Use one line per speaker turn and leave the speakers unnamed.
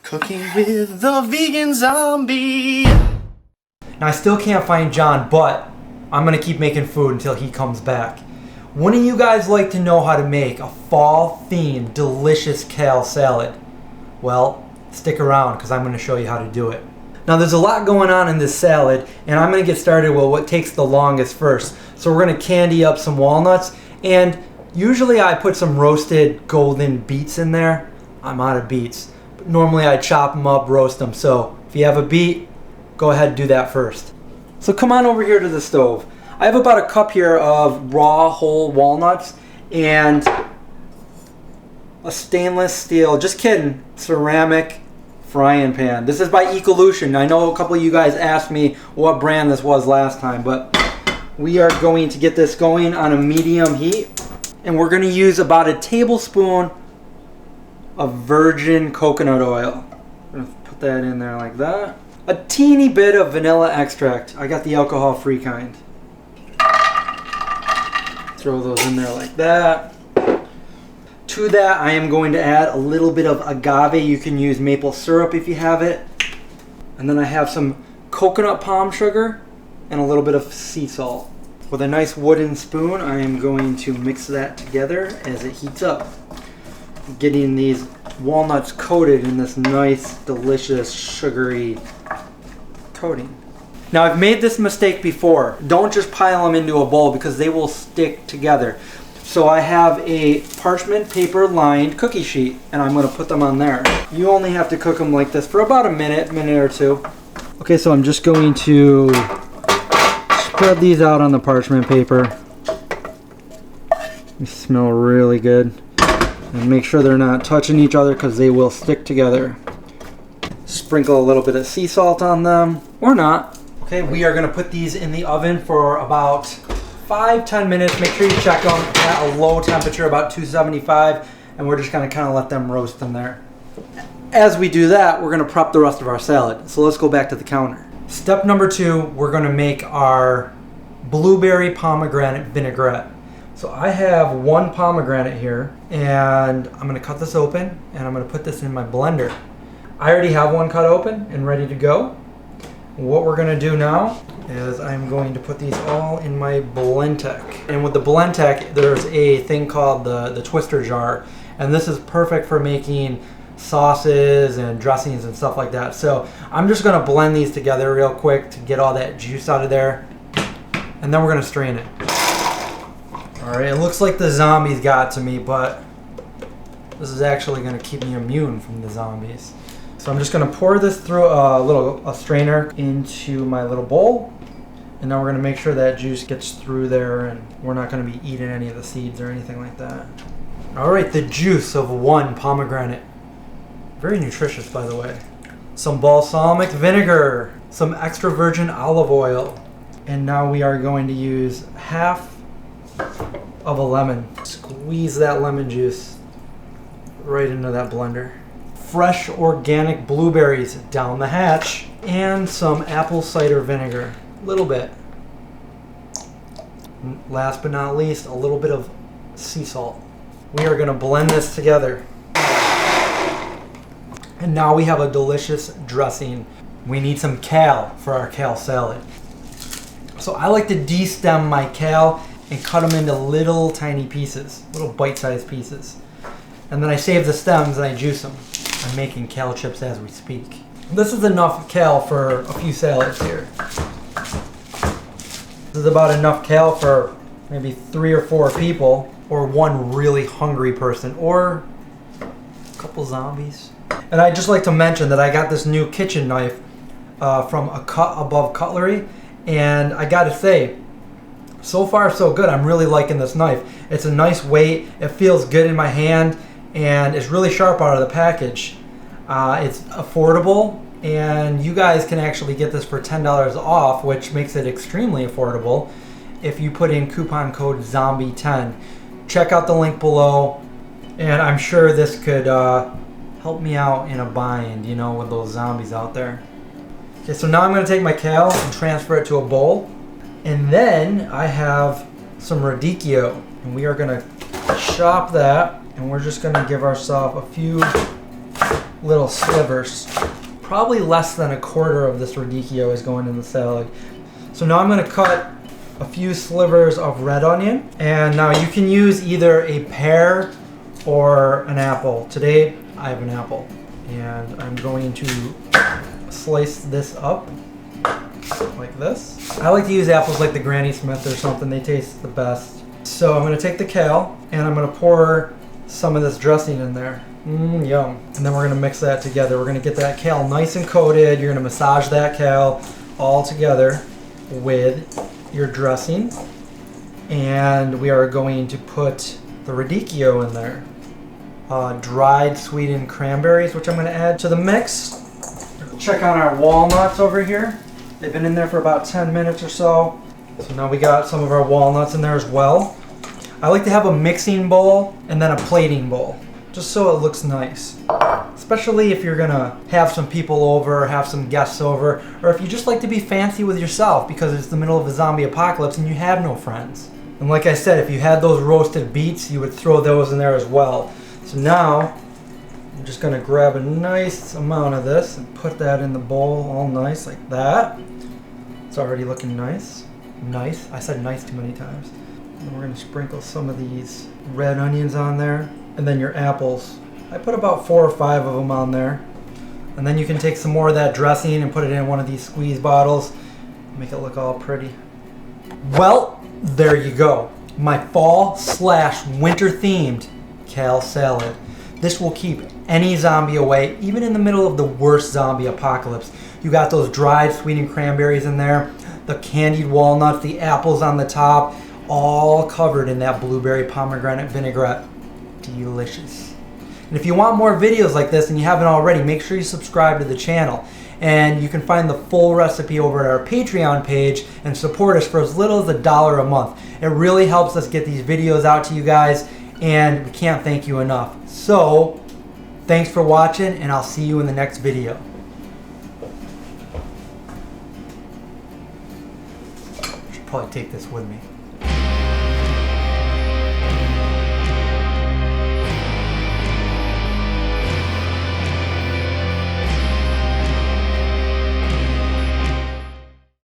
Cooking with the vegan zombie.
Now I still can't find John, but I'm gonna keep making food until he comes back. Wouldn't you guys like to know how to make a fall-themed, delicious kale salad? Well, stick around because I'm gonna show you how to do it. Now there's a lot going on in this salad, and I'm gonna get started with what takes the longest first. So we're gonna candy up some walnuts, and usually I put some roasted golden beets in there. I'm out of beets. But normally I chop them up, roast them. So if you have a beet, go ahead and do that first. So come on over here to the stove. I have about a cup here of raw whole walnuts and a stainless steel, just kidding, ceramic frying pan. This is by Ecolution. I know a couple of you guys asked me what brand this was last time, but we are going to get this going on a medium heat, and we're going to use about a tablespoon of virgin coconut oil. I'm going to put that in there like that. A teeny bit of vanilla extract. I got the alcohol-free kind. Throw those in there like that. To that, I am going to add a little bit of agave. You can use maple syrup if you have it. And then I have some coconut palm sugar and a little bit of sea salt. With a nice wooden spoon, I am going to mix that together as it heats up. Getting these walnuts coated in this nice, delicious, sugary coating. Now I've made this mistake before. Don't just pile them into a bowl because they will stick together. So I have a parchment paper lined cookie sheet and I'm going to put them on there. You only have to cook them like this for about a minute or two. Okay, so I'm just going to spread these out on the parchment paper. They smell really good. And make sure they're not touching each other because they will stick together. Sprinkle a little bit of sea salt on them, or not. Okay, we are gonna put these in the oven for about 5-10 minutes. Make sure you check them at a low temperature, about 275, and we're just gonna kind of let them roast in there. As we do that, we're gonna prep the rest of our salad. So let's go back to the counter. Step number 2, we're gonna make our blueberry pomegranate vinaigrette. So I have 1 pomegranate here, and I'm gonna cut this open, and I'm gonna put this in my blender. I already have one cut open and ready to go. What we're gonna do now is I'm going to put these all in my Blendtec. And with the Blendtec, there's a thing called the twister jar, and this is perfect for making sauces and dressings and stuff like that. So I'm just gonna blend these together real quick to get all that juice out of there, and then we're gonna strain it. All right, it looks like the zombies got to me, but this is actually gonna keep me immune from the zombies. So I'm just gonna pour this through a strainer into my little bowl, and now we're gonna make sure that juice gets through there, and we're not gonna be eating any of the seeds or anything like that. All right, the juice of 1 pomegranate. Very nutritious, by the way. Some balsamic vinegar, some extra virgin olive oil, and now we are going to use half of a lemon. Squeeze that lemon juice right into that blender. Fresh organic blueberries down the hatch, and some apple cider vinegar, a little bit. Last but not least, a little bit of sea salt. We are gonna blend this together. And now we have a delicious dressing. We need some kale for our kale salad. So I like to de-stem my kale and cut them into little tiny pieces, little bite-sized pieces. And then I save the stems and I juice them. I'm making kale chips as we speak. This is enough kale for a few salads here. This is about enough kale for maybe 3 or 4 people, or 1 really hungry person, or a couple zombies. And I'd just like to mention that I got this new kitchen knife from a Cut Above Cutlery, and I gotta say, so far so good. I'm really liking this knife. It's a nice weight, it feels good in my hand, and it's really sharp out of the package. It's affordable, and you guys can actually get this for $10 off, which makes it extremely affordable if you put in coupon code ZOMBIE10. Check out the link below, and I'm sure this could help me out in a bind, you know, with those zombies out there. Okay, so now I'm going to take my kale and transfer it to a bowl, and then I have some radicchio, and we are going to chop that, and we're just going to give ourselves a few little slivers. Probably less than a quarter of this radicchio is going in the salad. So now I'm going to cut a few slivers of red onion. And now you can use either a pear or an apple. Today I have an apple. And I'm going to slice this up like this. I like to use apples like the Granny Smith or something. They taste the best. So I'm going to take the kale and I'm going to pour some of this dressing in there. Yum. And then we're going to mix that together. We're going to get that kale nice and coated. You're going to massage that kale all together with your dressing. And we are going to put the radicchio in there. Dried sweetened cranberries, which I'm going to add to the mix. Check on our walnuts over here. They've been in there for about 10 minutes or so. So now we got some of our walnuts in there as well. I like to have a mixing bowl and then a plating bowl, just so it looks nice. Especially if you're gonna have some people over, have some guests over, or if you just like to be fancy with yourself because it's the middle of a zombie apocalypse and you have no friends. And like I said, if you had those roasted beets, you would throw those in there as well. So now, I'm just going to grab a nice amount of this and put that in the bowl all nice like that. It's already looking nice. Nice. I said nice too many times. And we're going to sprinkle some of these red onions on there. And then your apples. I put about 4 or 5 of them on there. And then you can take some more of that dressing and put it in one of these squeeze bottles. Make it look all pretty. Well, there you go. My fall/winter themed kale salad. This will keep any zombie away, even in the middle of the worst zombie apocalypse. You got those dried sweetened cranberries in there, the candied walnuts, the apples on the top, all covered in that blueberry pomegranate vinaigrette. Delicious. And if you want more videos like this and you haven't already, make sure you subscribe to the channel. And you can find the full recipe over at our Patreon page and support us for as little as $1 a month. It really helps us get these videos out to you guys, and we can't thank you enough. So, thanks for watching, and I'll see you in the next video. I should probably take this with me.